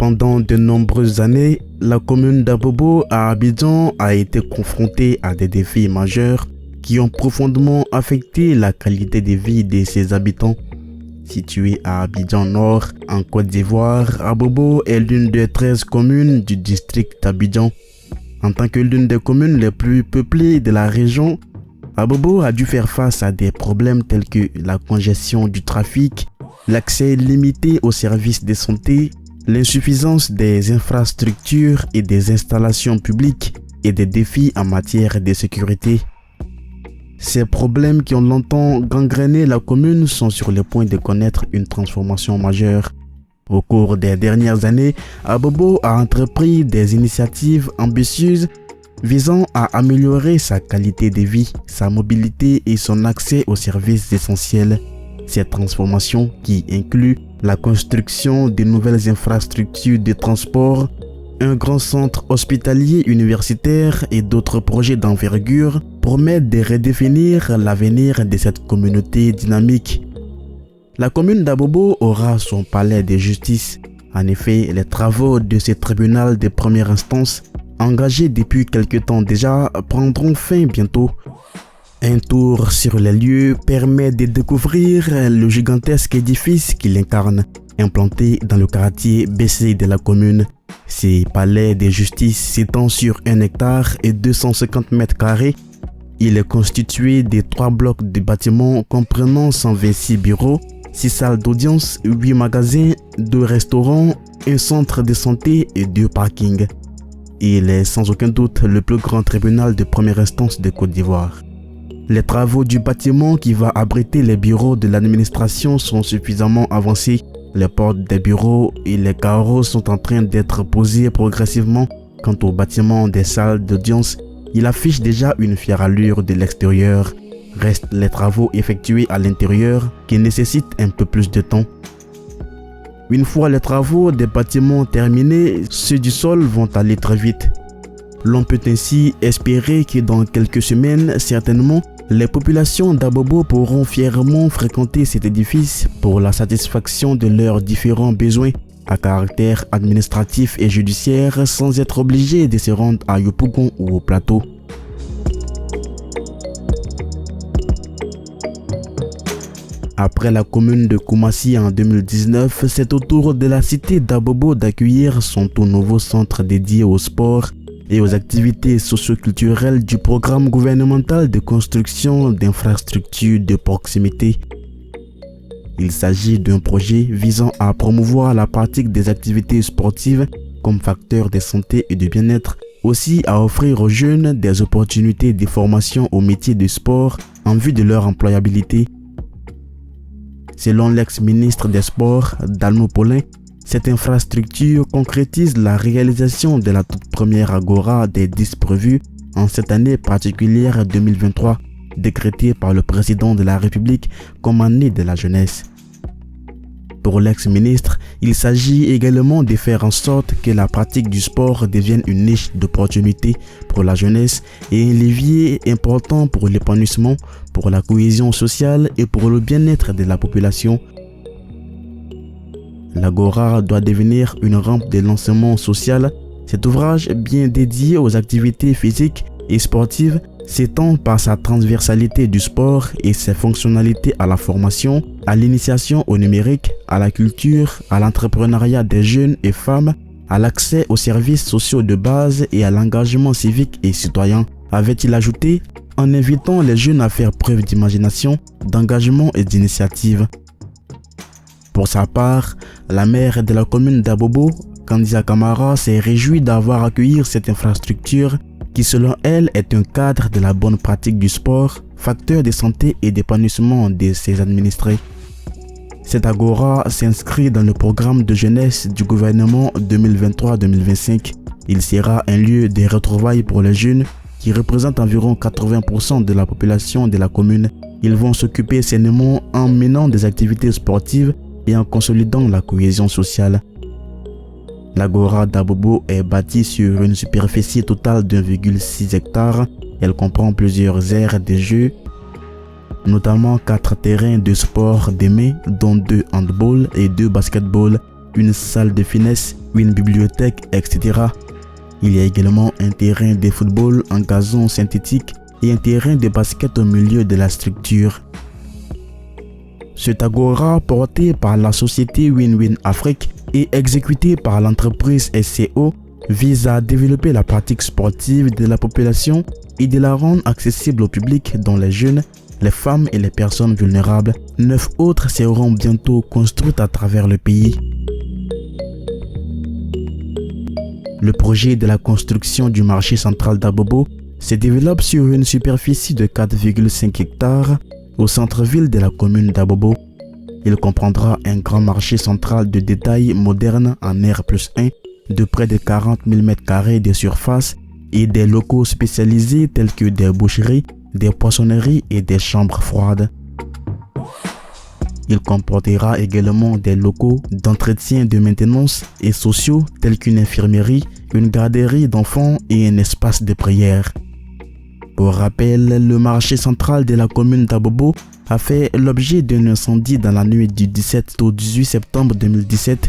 Pendant de nombreuses années, la commune d'Abobo à Abidjan a été confrontée à des défis majeurs qui ont profondément affecté la qualité de vie de ses habitants. Située à Abidjan Nord, en Côte d'Ivoire, Abobo est l'une des 13 communes du district d'Abidjan. En tant que l'une des communes les plus peuplées de la région, Abobo a dû faire face à des problèmes tels que la congestion du trafic, l'accès limité aux services de santé, l'insuffisance des infrastructures et des installations publiques et des défis en matière de sécurité. Ces problèmes qui ont longtemps gangréné la commune sont sur le point de connaître une transformation majeure. Au cours des dernières années, Abobo a entrepris des initiatives ambitieuses visant à améliorer sa qualité de vie, sa mobilité et son accès aux services essentiels. Cette transformation, qui inclut la construction de nouvelles infrastructures de transport, un grand centre hospitalier universitaire et d'autres projets d'envergure, promettent de redéfinir l'avenir de cette communauté dynamique. La commune d'Abobo aura son palais de justice. En effet, les travaux de ce tribunal de première instance, engagés depuis quelque temps déjà, prendront fin bientôt. Un tour sur les lieux permet de découvrir le gigantesque édifice qu'il incarne, implanté dans le quartier baissé de la commune. Ce palais de justice s'étend sur 1 hectare et 250 mètres carrés. Il est constitué de 3 blocs de bâtiments comprenant 126 bureaux, 6 salles d'audience, 8 magasins, 2 restaurants, un centre de santé et 2 parkings. Il est sans aucun doute le plus grand tribunal de première instance de Côte d'Ivoire. Les travaux du bâtiment qui va abriter les bureaux de l'administration sont suffisamment avancés. Les portes des bureaux et les carreaux sont en train d'être posés progressivement. Quant au bâtiment des salles d'audience, il affiche déjà une fière allure de l'extérieur. Restent les travaux effectués à l'intérieur qui nécessitent un peu plus de temps. Une fois les travaux des bâtiments terminés, ceux du sol vont aller très vite. L'on peut ainsi espérer que dans quelques semaines, certainement, les populations d'Abobo pourront fièrement fréquenter cet édifice pour la satisfaction de leurs différents besoins à caractère administratif et judiciaire sans être obligés de se rendre à Yopougon ou au plateau. Après la commune de Koumassi en 2019, c'est au tour de la cité d'Abobo d'accueillir son tout nouveau centre dédié au sport et aux activités socio-culturelles du programme gouvernemental de construction d'infrastructures de proximité. Il s'agit d'un projet visant à promouvoir la pratique des activités sportives comme facteur de santé et de bien-être, aussi à offrir aux jeunes des opportunités de formation au métier du sport en vue de leur employabilité. Selon l'ex-ministre des Sports, Dalmo Paulin, cette infrastructure concrétise la réalisation de la toute première agora des 10 prévues en cette année particulière 2023, décrétée par le président de la République comme année de la jeunesse. Pour l'ex-ministre, il s'agit également de faire en sorte que la pratique du sport devienne une niche d'opportunité pour la jeunesse et un levier important pour l'épanouissement, pour la cohésion sociale et pour le bien-être de la population. L'Agora doit devenir une rampe de lancement social. Cet ouvrage, bien dédié aux activités physiques et sportives, s'étend par sa transversalité du sport et ses fonctionnalités à la formation, à l'initiation au numérique, à la culture, à l'entrepreneuriat des jeunes et femmes, à l'accès aux services sociaux de base et à l'engagement civique et citoyen, avait-il ajouté, en invitant les jeunes à faire preuve d'imagination, d'engagement et d'initiative. Pour sa part, la maire de la commune d'Abobo, Kandia Kamara, s'est réjouie d'avoir accueilli cette infrastructure qui selon elle est un cadre de la bonne pratique du sport, facteur de santé et d'épanouissement de ses administrés. Cette agora s'inscrit dans le programme de jeunesse du gouvernement 2023-2025. Il sera un lieu de retrouvailles pour les jeunes qui représentent environ 80% de la population de la commune. Ils vont s'occuper sainement en menant des activités sportives et en consolidant la cohésion sociale. L'agora d'Abobo est bâtie sur une superficie totale d'1,6 hectare. Elle comprend plusieurs aires de jeu, notamment 4 terrains de sport de main, dont 2 handball et 2 basketball, une salle de finesse, une bibliothèque, etc. Il y a également un terrain de football en gazon synthétique et un terrain de basket au milieu de la structure. Cet agora, porté par la société Win-Win Afrique et exécuté par l'entreprise SCO, vise à développer la pratique sportive de la population et de la rendre accessible au public, dont les jeunes, les femmes et les personnes vulnérables. 9 autres seront bientôt construites à travers le pays. Le projet de la construction du marché central d'Abobo se développe sur une superficie de 4,5 hectares au centre-ville de la commune d'Abobo. Il comprendra un grand marché central de détail moderne en R+1 de près de 40 000 m² de surface et des locaux spécialisés tels que des boucheries, des poissonneries et des chambres froides. Il comportera également des locaux d'entretien de maintenance et sociaux tels qu'une infirmerie, une garderie d'enfants et un espace de prière. Pour rappel, le marché central de la commune d'Abobo a fait l'objet d'un incendie dans la nuit du 17 au 18 septembre 2017.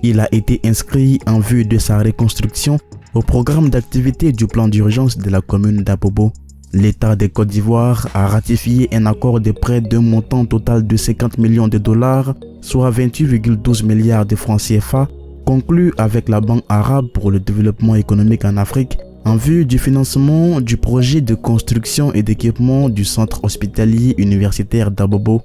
Il a été inscrit en vue de sa reconstruction au programme d'activité du plan d'urgence de la commune d'Abobo. L'État de Côte d'Ivoire a ratifié un accord de prêt d'un montant total de 50 millions de dollars, soit 28,12 milliards de francs CFA, conclu avec la Banque arabe pour le développement économique en Afrique, en vue du financement du projet de construction et d'équipement du centre hospitalier universitaire d'Abobo.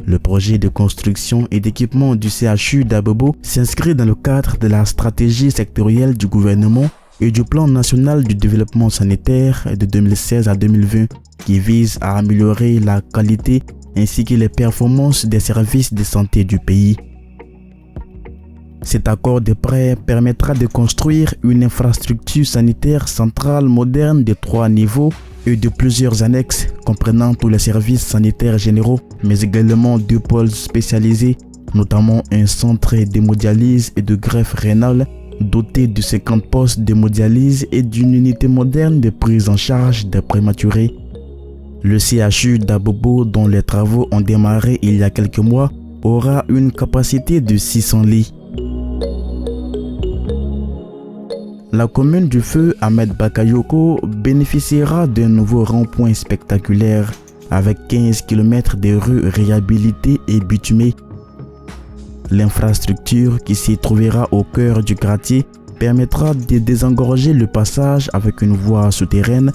Le projet de construction et d'équipement du CHU d'Abobo s'inscrit dans le cadre de la stratégie sectorielle du gouvernement et du plan national du développement sanitaire de 2016 à 2020 qui vise à améliorer la qualité ainsi que les performances des services de santé du pays. Cet accord de prêt permettra de construire une infrastructure sanitaire centrale moderne de 3 niveaux et de plusieurs annexes comprenant tous les services sanitaires généraux, mais également 2 pôles spécialisés, notamment un centre d'hémodialyse et de greffe rénale doté de 50 postes d'hémodialyse et d'une unité moderne de prise en charge des prématurés. Le CHU d'Abobo, dont les travaux ont démarré il y a quelques mois, aura une capacité de 600 lits. La commune du Feu Ahmed Bakayoko bénéficiera d'un nouveau rond-point spectaculaire avec 15 km de rues réhabilitées et bitumées. L'infrastructure qui s'y trouvera au cœur du quartier permettra de désengorger le passage avec une voie souterraine,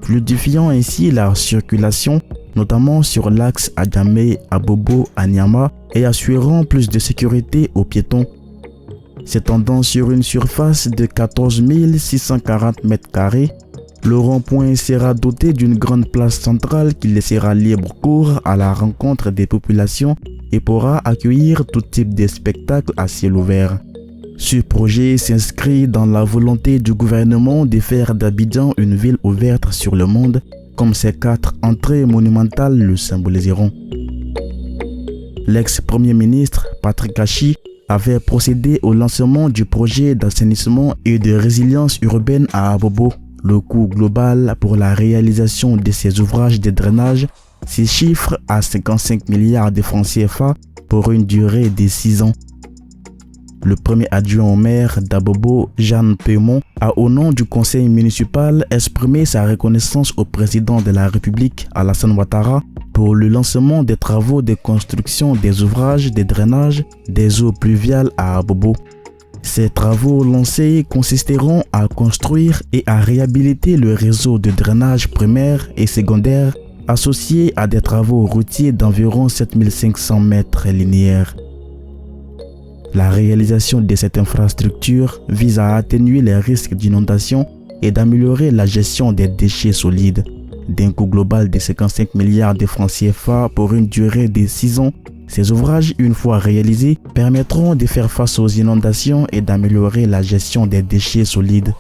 fluidifiant ainsi la circulation, notamment sur l'axe Adjamé-Abobo à Niama et assurant plus de sécurité aux piétons. S'étendant sur une surface de 14 640 m², le rond-point sera doté d'une grande place centrale qui laissera libre cours à la rencontre des populations et pourra accueillir tout type de spectacles à ciel ouvert. Ce projet s'inscrit dans la volonté du gouvernement de faire d'Abidjan une ville ouverte sur le monde, comme ses 4 entrées monumentales le symboliseront. L'ex-premier ministre Patrick Achi avait procédé au lancement du projet d'assainissement et de résilience urbaine à Abobo. Le coût global pour la réalisation de ces ouvrages de drainage se chiffre à 55 milliards de francs CFA pour une durée de 6 ans. Le premier adjoint au maire d'Abobo, Jeanne Peumont, a au nom du conseil municipal exprimé sa reconnaissance au président de la République, Alassane Ouattara, pour le lancement des travaux de construction des ouvrages de drainage des eaux pluviales à Abobo. Ces travaux lancés consisteront à construire et à réhabiliter le réseau de drainage primaire et secondaire associé à des travaux routiers d'environ 7500 mètres linéaires. La réalisation de cette infrastructure vise à atténuer les risques d'inondation et d'améliorer la gestion des déchets solides. D'un coût global de 55 milliards de francs CFA pour une durée de 6 ans, ces ouvrages, une fois réalisés, permettront de faire face aux inondations et d'améliorer la gestion des déchets solides.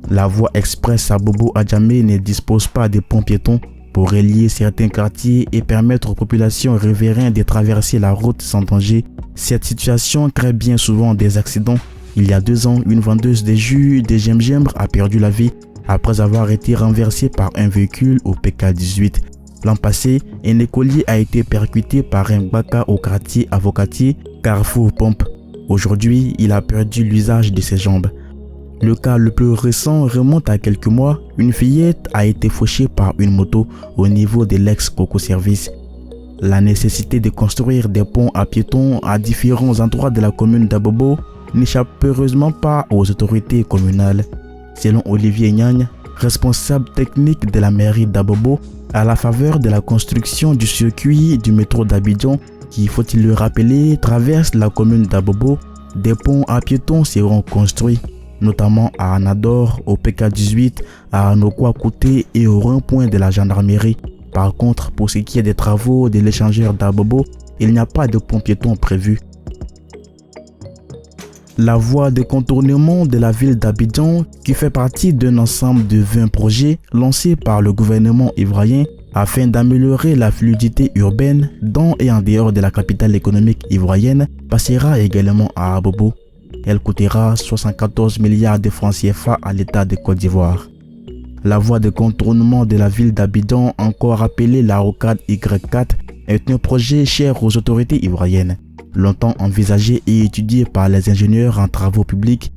La voie express Abobo-Adjamé ne dispose pas de ponts piétons pour relier certains quartiers et permettre aux populations riveraines de traverser la route sans danger. Cette situation crée bien souvent des accidents. Il y a 2 ans, une vendeuse de jus de gingembre a perdu la vie. après avoir été renversé par un véhicule au PK18. L'an passé, un écolier a été percuté par un Baka au quartier Avocatier, Carrefour Pompe. Aujourd'hui, il a perdu l'usage de ses jambes. Le cas le plus récent remonte à quelques mois. Une fillette a été fauchée par une moto au niveau de l'ex-Coco Service. La nécessité de construire des ponts à piétons à différents endroits de la commune d'Abobo n'échappe heureusement pas aux autorités communales. Selon Olivier Nyagne, responsable technique de la mairie d'Abobo, à la faveur de la construction du circuit du métro d'Abidjan, qui, faut-il le rappeler, traverse la commune d'Abobo, des ponts à piétons seront construits, notamment à Anador, au PK18, à Anokwa Kouté et au rond-point de la gendarmerie. Par contre, pour ce qui est des travaux de l'échangeur d'Abobo, il n'y a pas de pont piéton prévu. La voie de contournement de la ville d'Abidjan, qui fait partie d'un ensemble de 20 projets lancés par le gouvernement ivoirien afin d'améliorer la fluidité urbaine dans et en dehors de la capitale économique ivoirienne, passera également à Abobo. Elle coûtera 74 milliards de francs CFA à l'État de Côte d'Ivoire. La voie de contournement de la ville d'Abidjan, encore appelée la rocade Y4, est un projet cher aux autorités ivoiriennes. Longtemps envisagé et étudié par les ingénieurs en travaux publics,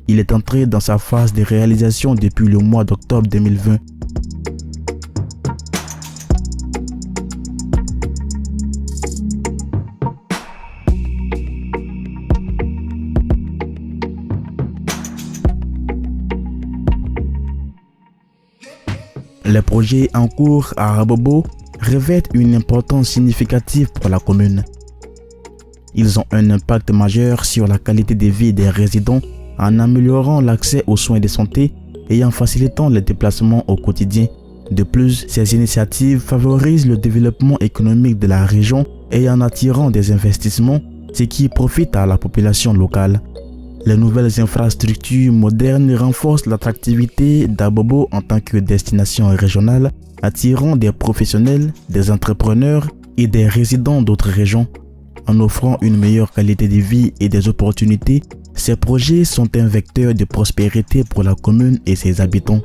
il est entré dans sa phase de réalisation depuis le mois d'octobre 2020. Les projets en cours à Abobo revêtent une importance significative pour la commune. Ils ont un impact majeur sur la qualité de vie des résidents en améliorant l'accès aux soins de santé et en facilitant les déplacements au quotidien. De plus, ces initiatives favorisent le développement économique de la région et en attirant des investissements, ce qui profite à la population locale. Les nouvelles infrastructures modernes renforcent l'attractivité d'Abobo en tant que destination régionale, attirant des professionnels, des entrepreneurs et des résidents d'autres régions. En offrant une meilleure qualité de vie et des opportunités, ces projets sont un vecteur de prospérité pour la commune et ses habitants.